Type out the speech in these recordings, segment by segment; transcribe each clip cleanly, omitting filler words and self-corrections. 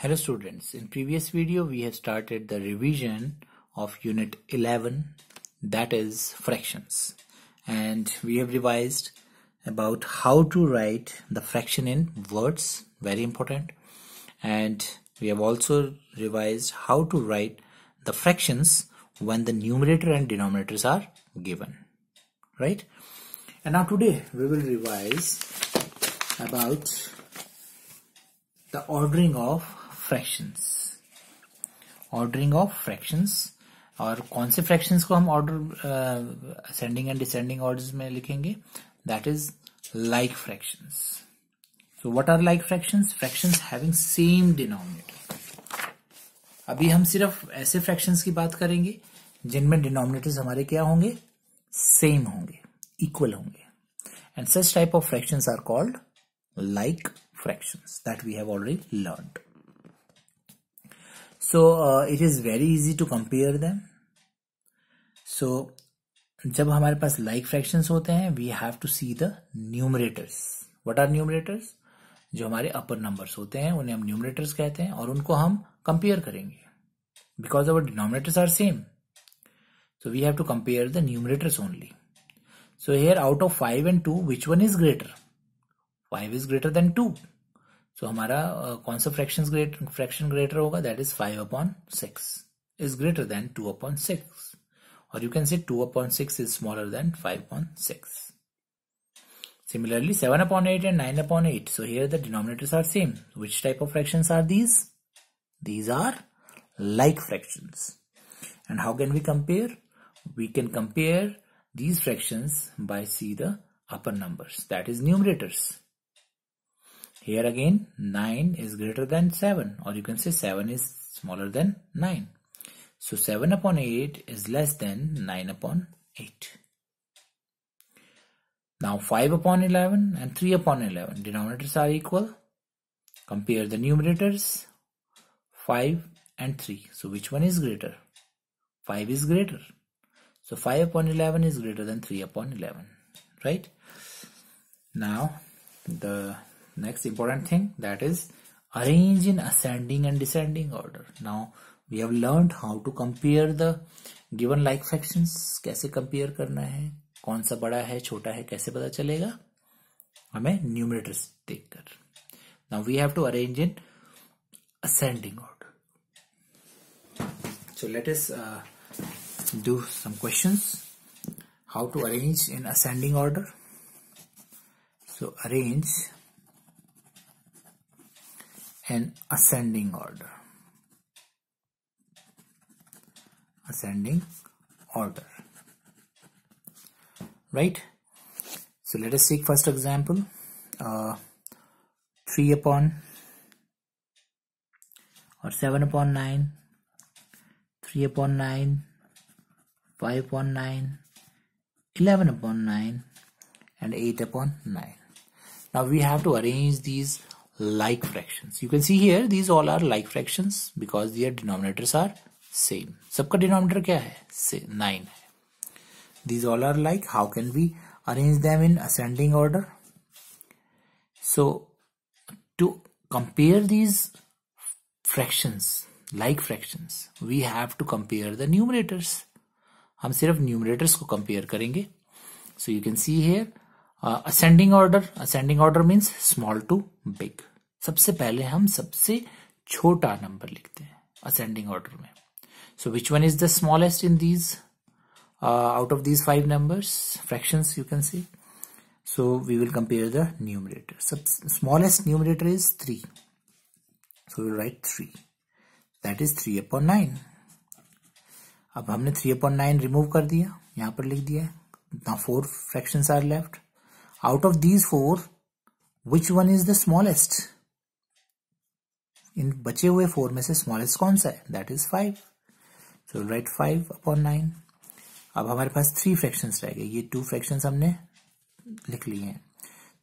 Hello students, in previous video we have started the revision of unit 11, that is fractions, and we have revised about how to write the fraction in words, very important, and we have also revised how to write the fractions when the numerator and denominators are given, right? And now today we will revise about the ordering of fractions और कौन से fractions को हम order ascending and descending orders में लिखेंगे, that is like fractions. So what are like fractions? Fractions having same denominator. अभी हम सिर्फ ऐसे fractions की बात करेंगे जिनमें denominators हमारे क्या होंगे, same होंगे, equal होंगे, and such type of fractions are called like fractions that we have already learned. So it is very easy to compare them. So जब हमारे पास like fractions होते हैं, we have to see the numerators. What are numerators? जो हमारे upper numbers होते हैं उन्हें हम numerators कहते हैं और उनको हम compare करेंगे because our denominators are same. So we have to compare the numerators only. So here out of 5 and 2, which one is greater? 5 is greater than 2. So हमारा कौन सा fraction greater होगा? That is 5/6 is greater than 2/6. Or you can say 2/6 is smaller than 5/6. Similarly, 7/8 and 9/8. So here the denominators are same. Which type of fractions are these? These are like fractions. And how can we compare? We can compare these fractions by see the upper numbers. That is numerators. Here again 9 is greater than 7, or you can say 7 is smaller than 9. So 7/8 is less than 9/8. Now 5/11 and 3/11 denominators are equal. Compare the numerators 5 and 3. So which one is greater? 5 is greater. So 5/11 is greater than 3/11, right? Now the next important thing, that is arrange in ascending and descending order. Now we have learned how to compare the given like fractions. कैसे compare करना है, कौन सा बड़ा है छोटा है कैसे पता चलेगा, हमें numerators देखकर. Now we have to arrange in ascending order. So let us do some questions. How to arrange in ascending order? So arrange in ascending order. Right? So let us take first example. 7/9, 3/9, 5/9, 11/9, and 8/9. Now we have to arrange these like fractions. You can see here these all are like fractions because their denominators are same. सबका denominator क्या है? 9 है. These all are like. How can we arrange them in ascending order? So to compare these fractions, like fractions, we have to compare the numerators. हम सिर्फ numerators को compare करेंगे. So you can see here ascending order means small to big. सबसे पहले हम सबसे छोटा number लिखते हैं ascending order में. So which one is the smallest in these out of these 5 numbers, fractions you can see? So we will compare the numerator. Smallest numerator is 3. So we will write 3. That is 3/9. अब हमने 3/9 remove कर दिया, यहाँ पर लिख दिया. Now 4 fractions are left. Out of these 4, which one is the smallest? इन बचे हुए 4 में से smallest कौन सा है? That is 5. So we'll write 5/9. अब हमारे पास 3 fractions रह गए. ये 2 fractions हमने लिख लिए हैं.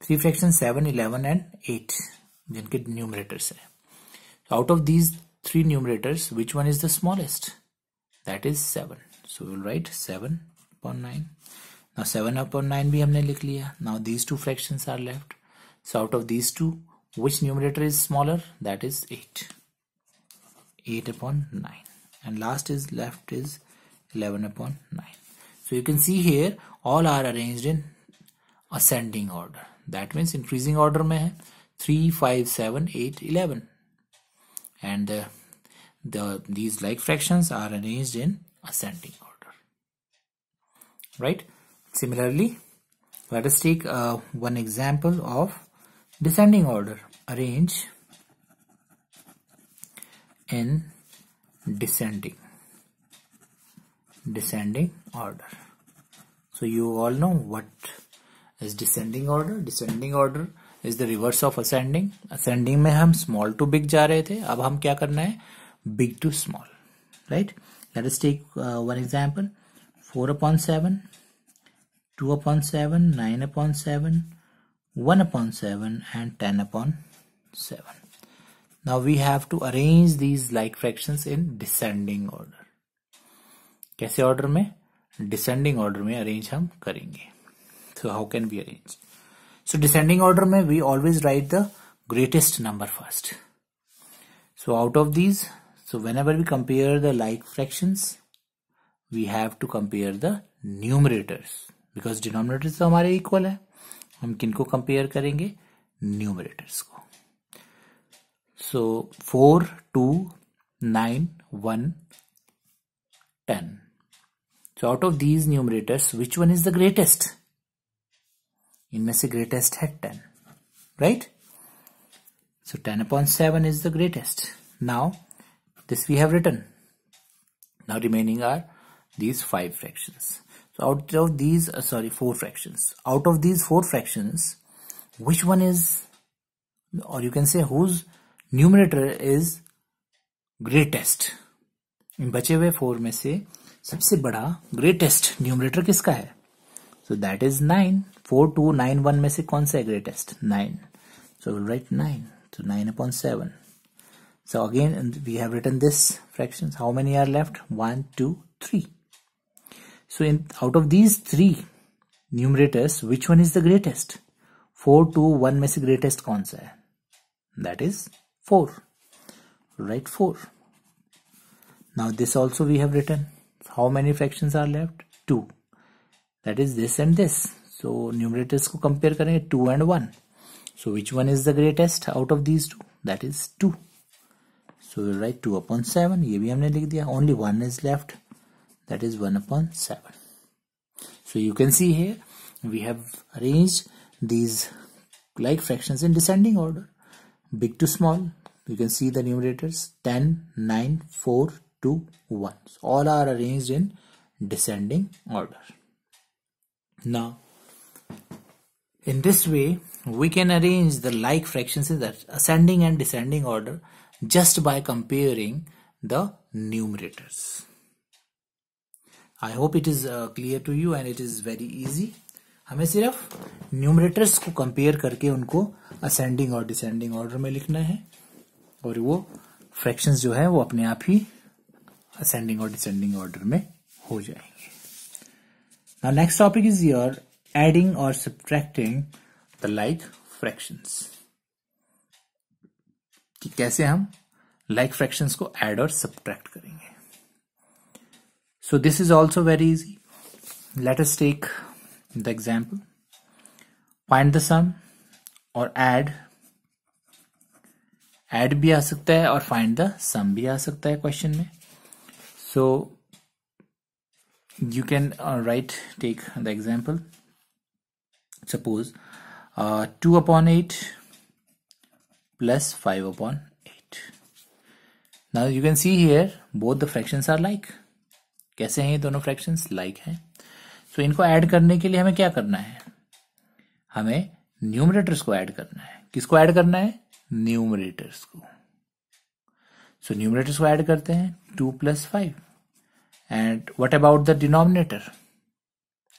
3 fractions 7, 11 and 8 जिनके numerators है. So out of these 3 numerators, which one is the smallest? That is 7. So we'll write 7/9. Now 7/9 भी हमने लिख लिया. Now these 2 fractions are left. So out of these 2, which numerator is smaller? That is 8. 8 upon 9, and last is left is 11 upon 9. So you can see here all are arranged in ascending order. That means increasing order में है 3, 5, 7, 8, 11, and these like fractions are arranged in ascending order, right? Similarly, let us take one example of descending order. Arrange in descending order. So you all know what is descending order. Descending order is the reverse of ascending. Ascending में हम small to big जा रहे थे, अब हम क्या करना है, big to small, right? Let us take one example. 4 upon 7, 2 upon 7, 9 upon 7, 1 upon 7, and 10 upon 7. Now we have to arrange these like fractions in descending order. कैसे order में? Descending order में arrange हम करेंगे. So how can we arrange? So descending order में we always write the greatest number first. So out of these, so whenever we compare the like fractions, we have to compare the numerators, because denominators तो हमारे equal है. हम किनको compare करेंगे? Numerators को. So 4, 2, 9, 1, 10. So out of these numerators, which one is the greatest? इनमें से greatest है 10, right? So 10 upon 7 is the greatest. Now this we have written. Now remaining are these 5 fractions. So out of these, 4 fractions. Out of these 4 fractions, which one is, or you can say whose numerator is greatest? इन बचे हुए 4 में से सबसे बड़ा greatest numerator किसका है? So that is 9. 4, 2, 9, 1 में से कौन सा है greatest? 9. So we'll write 9. So 9 upon 7. So again we have written this fractions. How many are left? 1, 2, 3. So out of these 3 numerators, which one is the greatest? 4, 2, 1 में से greatest कौन सा है? That is 4. Write 4. Now this also we have written. How many fractions are left? 2. That is this and this. So numerators को compare करेंगे 2 and 1. So which one is the greatest out of these 2? That is 2. So we'll write 2 upon 7. ये भी हमने लिख दिया. Only 1 is left. That is 1 upon 7. So you can see here we have arranged these like fractions in descending order, big to small. You can see the numerators 10, 9, 4, 2, 1. So all are arranged in descending order. Now in this way we can arrange the like fractions in the ascending and descending order just by comparing the numerators. I hope it is clear to you and it is very easy. हमें सिर्फ numerators को compare करके उनको ascending और descending order में लिखना है और वो फ्रैक्शंस जो है वो अपने आप ही असेंडिंग और डिसेंडिंग ऑर्डर में हो जाएंगे. Now next topic is your adding or subtracting the like fractions. कि कैसे हम like fractions को add और subtract करेंगे. So this is also very easy. Let us take the example. Find the sum और add भी आ सकता है और find the sum भी आ सकता है question में. So you can take the example. Suppose 2 upon 8 plus 5 upon 8. Now you can see here both the fractions are like. कैसे हैं ये दोनों फ्रैक्शंस? लाइक हैं. सो इनको ऐड करने के लिए हमें क्या करना है? हमें न्यूमरेटर्स को ऐड करना है. किसको ऐड करना है? न्यूमरेटर्स को. सो न्यूमरेटर्स को ऐड करते हैं 2 plus 5. And what about the denominator?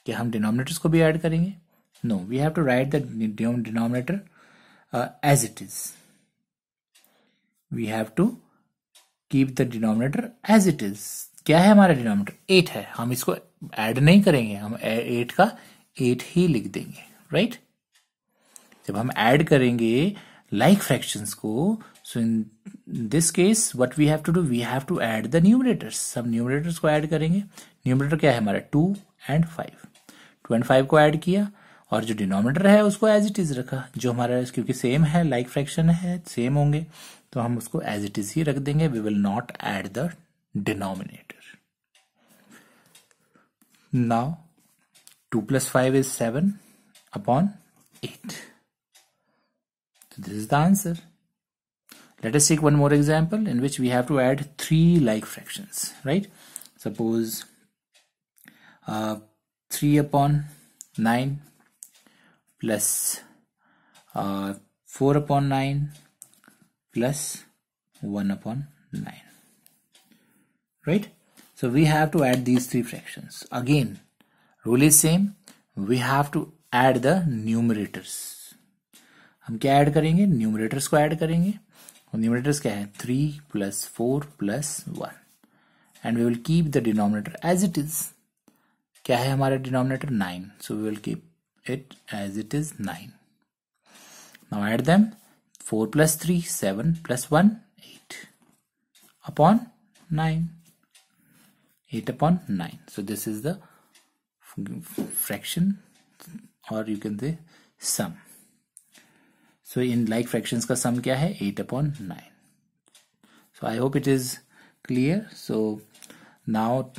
क्या हम डिनोमिनेटर्स को भी ऐड करेंगे? No, we have to write the denominator as it is. We have to keep the denominator as it is. क्या है हमारा डिनोमिनेटर? 8 है. हम इसको ऐड नहीं करेंगे, हम 8 का 8 ही लिख देंगे. राइट? जब हम ऐड करेंगे like fractions को, so in this case what we have to do, we have to add the numerators. सब numerators को add करेंगे. numerator क्या है हमारा 2 and 5. 2 and 5 को add किया और जो डिनोमिनेटर है उसको एज इट इज रखा. जो हमारा क्योंकि सेम है, लाइक फ्रैक्शन है, सेम होंगे तो हम उसको एज इट इज ही रख देंगे. We will not add the denominator. Now 2 plus 5 is 7 upon 8. So this is the answer. Let us take one more example in which we have to add 3 like fractions, right? Suppose 3 upon 9 plus 4 upon 9 plus 1 upon 9, right? So we have to add these 3 fractions. Again, rule is same. We have to add the numerators. हम क्या add करेंगे? Numerators को add करेंगे. और numerators क्या है? 3 plus 4 plus 1 and we will keep the denominator as it is. क्या है हमारा denominator? 9. So we will keep it as it is 9. Now add them. 4 plus 3 7 plus 1 8 upon 9. 8 upon 9. So this is the fraction, or you can say sum. So in like fractions का sum क्या है? 8 upon 9. So I hope it is clear. So now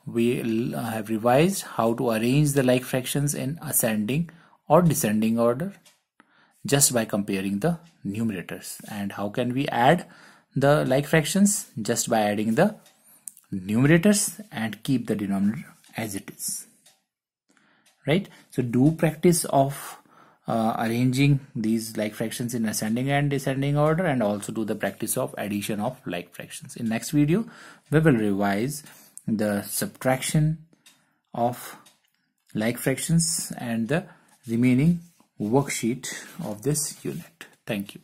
we have revised how to arrange the like fractions in ascending or descending order just by comparing the numerators. And how can we add the like fractions? Just by adding the numerators and keep the denominator as it is, right? So do practice of arranging these like fractions in ascending and descending order, and also do the practice of addition of like fractions. In next video we will revise the subtraction of like fractions and the remaining worksheet of this unit. Thank you.